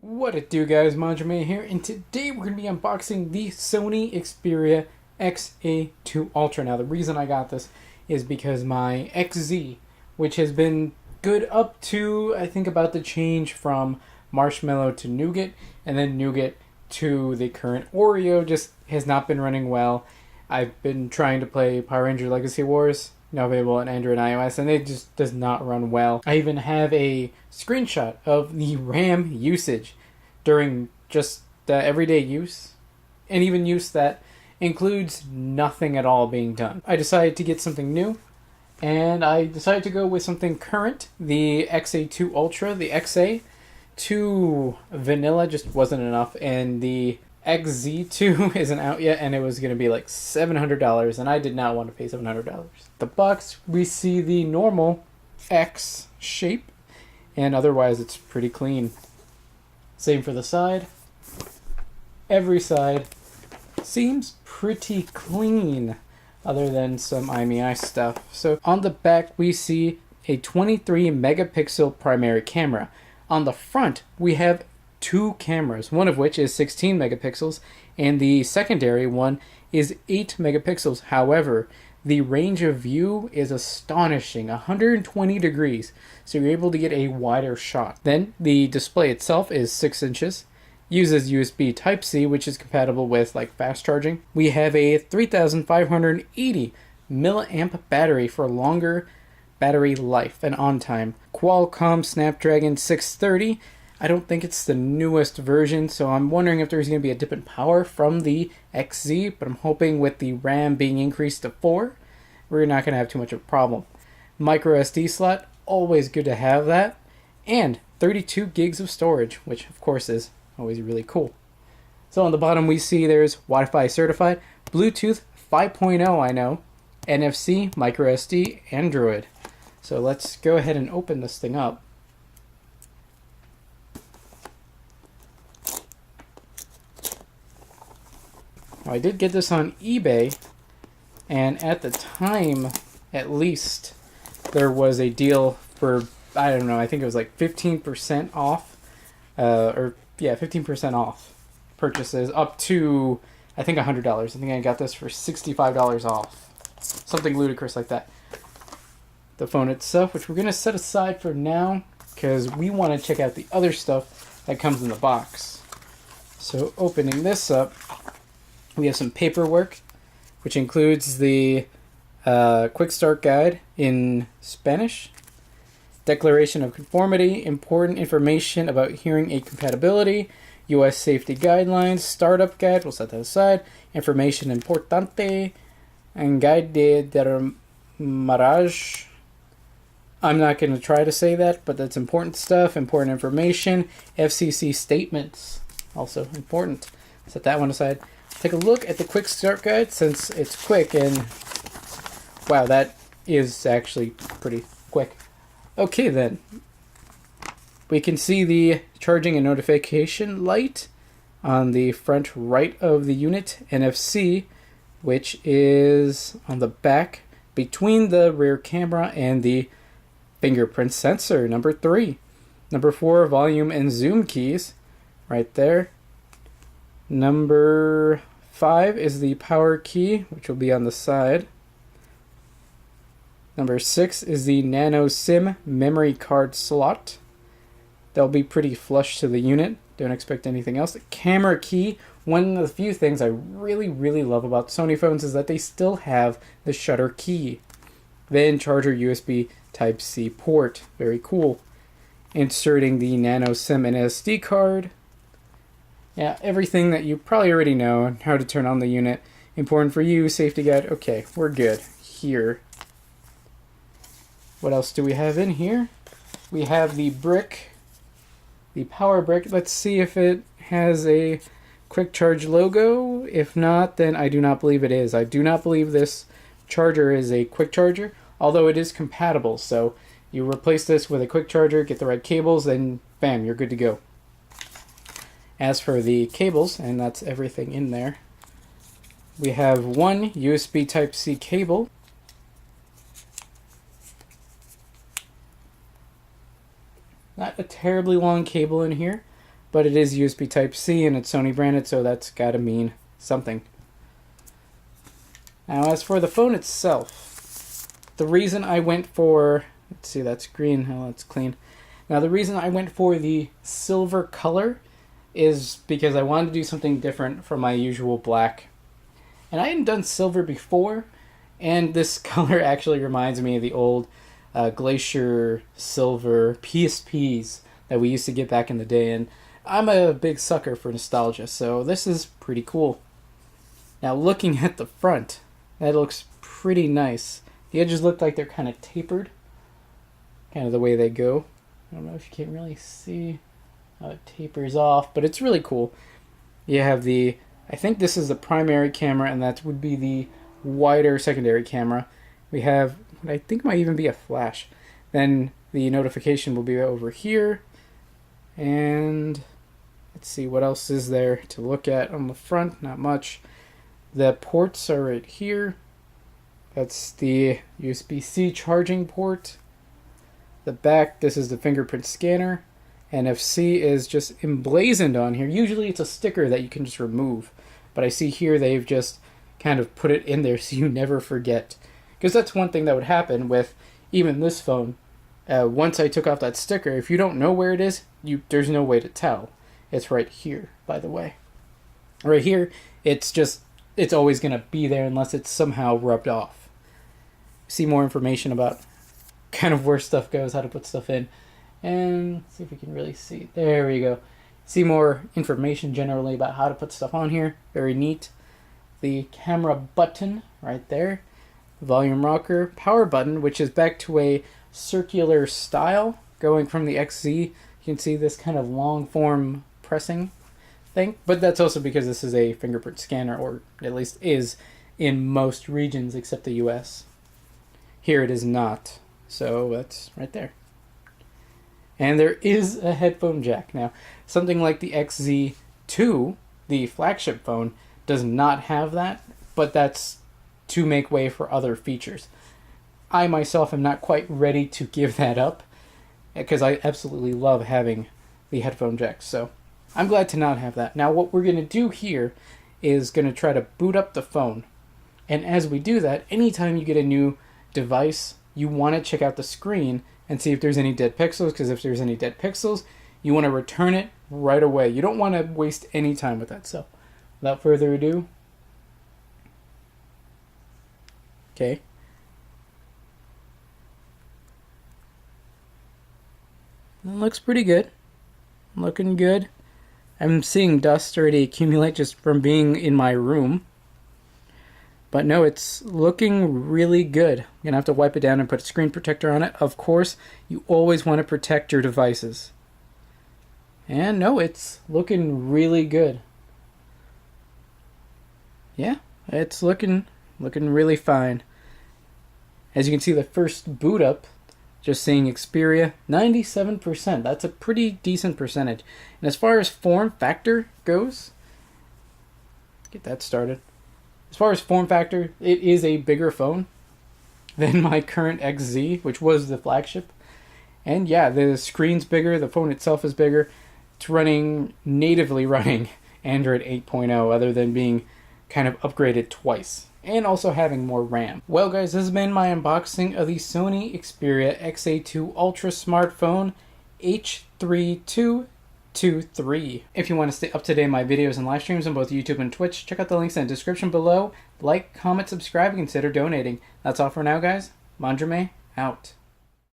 What it do, guys? Manjoume here, and today we're going to be unboxing the Sony Xperia XA2 Ultra. Now, the reason I got this is because my XZ, which has been good up to, I think, about the change from Marshmallow to Nougat, and then Nougat to the current Oreo, just has not been running well. I've been trying to play Power Ranger Legacy Wars, now available on Android and iOS, and it just does not run well. I even have a screenshot of the RAM usage during just everyday use, and even use that includes nothing at all being done. I decided to get something new, and I decided to go with something current, the XA2 Ultra. The XA2 vanilla just wasn't enough, and the XZ2 isn't out yet, and it was going to be like $700, and I did not want to pay $700. The box, we see the normal X shape, and otherwise it's pretty clean. Same for the side. Every side seems pretty clean, other than some IMEI stuff. So on the back we see a 23 megapixel primary camera. On the front we have two cameras, one of which is 16 megapixels, and the secondary one is 8 megapixels. However, the range of view is astonishing, 120 degrees, so you're able to get a wider shot. Then the display itself is 6 inches, uses USB Type-C, which is compatible with like fast charging. We have a 3580 milliamp battery for longer battery life and on time. Qualcomm Snapdragon 630. I don't think it's the newest version, so I'm wondering if there's going to be a dip in power from the XZ, but I'm hoping with the RAM being increased to 4, we're not going to have too much of a problem. Micro SD slot, always good to have that, and 32 gigs of storage, which of course is always really cool. So on the bottom we see there's Wi-Fi certified, Bluetooth 5.0 I know, NFC, micro SD, Android. So let's go ahead and open this thing up. I did get this on eBay, and at the time, at least, there was a deal for, I don't know, I think it was like 15% off, 15% off purchases up to, I think, $100. I think I got this for $65 off, something ludicrous like that. The phone itself, which we're going to set aside for now, because we want to check out the other stuff that comes in the box. So opening this up, we have some paperwork, which includes the Quickstart guide in Spanish, declaration of conformity, important information about hearing aid compatibility, U.S. safety guidelines, startup guide, we'll set that aside, information importante, and guide de demarrage. I'm not going to try to say that, but that's important stuff, important information, FCC statements, also important. Set that one aside. Take a look at the quick start guide since it's quick, and wow, that is actually pretty quick. Okay then, we can see the charging and notification light on the front right of the unit, NFC, which is on the back between the rear camera and the fingerprint sensor, number 3. Number 4, volume and zoom keys, right there. Number 5 is the power key, which will be on the side. Number 6 is the nano SIM memory card slot. They'll be pretty flush to the unit. Don't expect anything else. The camera key. One of the few things I really love about Sony phones is that they still have the shutter key. Then charger USB Type-C port. Very cool. Inserting the nano SIM and SD card. Yeah, everything that you probably already know on how to turn on the unit. Important for you, safety guide. Okay, we're good here. What else do we have in here? We have the brick, the power brick. Let's see if it has a quick charge logo. If not, then I do not believe it is. I do not believe this charger is a quick charger, although it is compatible. So you replace this with a quick charger, get the right cables, then bam, you're good to go. As for the cables, and that's everything in there, we have one USB Type-C cable, not a terribly long cable in here, but it is USB Type-C and it's Sony branded, so that's gotta mean something. Now as for the phone itself, the reason I went for, let's see, that's green, oh, that's clean. Now the reason I went for the silver color is because I wanted to do something different from my usual black. And I hadn't done silver before, and this color actually reminds me of the old Glacier silver PSPs that we used to get back in the day, and I'm a big sucker for nostalgia, so this is pretty cool. Now looking at the front, that looks pretty nice. The edges look like they're kind of tapered, kind of the way they go. I don't know if you can really see how it tapers off, but it's really cool. You have the, I think this is the primary camera, and that would be the wider secondary camera. We have what I think might even be a flash. Then the notification will be over here. And let's see, what else is there to look at on the front? Not much. The ports are right here. That's the USB-C charging port. The back, this is the fingerprint scanner. NFC is just emblazoned on here. Usually it's a sticker that you can just remove, but I see here they've just kind of put it in there so you never forget. Because that's one thing that would happen with even this phone. Once I took off that sticker, if you don't know where it is, there's no way to tell. It's right here, by the way. Right here, it's always going to be there unless it's somehow rubbed off. See more information about kind of where stuff goes, how to put stuff in. And see if we can really see. There we go. See more information generally about how to put stuff on here. Very neat. The camera button right there. Volume rocker. Power button, which is back to a circular style. Going from the XZ, you can see this kind of long form pressing thing. But that's also because this is a fingerprint scanner, or at least is in most regions except the US. Here it is not. So that's right there. And there is a headphone jack. Now, something like the XZ2, the flagship phone, does not have that, but that's to make way for other features. I myself am not quite ready to give that up, because I absolutely love having the headphone jack, so I'm glad to not have that. Now, what we're going to do here is going to try to boot up the phone. And as we do that, anytime you get a new device, you want to check out the screen and see if there's any dead pixels, because if there's any dead pixels, you want to return it right away. You don't want to waste any time with that. So, without further ado, okay. It looks pretty good. Looking good. I'm seeing dust already accumulate just from being in my room. But no, it's looking really good. I'm going to have to wipe it down and put a screen protector on it. Of course, you always want to protect your devices. And no, it's looking really good. Yeah, it's looking really fine. As you can see, the first boot up, just seeing Xperia, 97%. That's a pretty decent percentage. And as far as form factor goes, get that started. As far as form factor, it is a bigger phone than my current XZ, which was the flagship. And yeah, the screen's bigger, the phone itself is bigger. It's natively running Android 8.0, other than being kind of upgraded twice. And also having more RAM. Well guys, this has been my unboxing of the Sony Xperia XA2 Ultra smartphone H3223. If you want to stay up to date on my videos and live streams on both YouTube and Twitch, check out the links in the description below. Like, comment, subscribe, and consider donating. That's all for now guys. Manjoume out.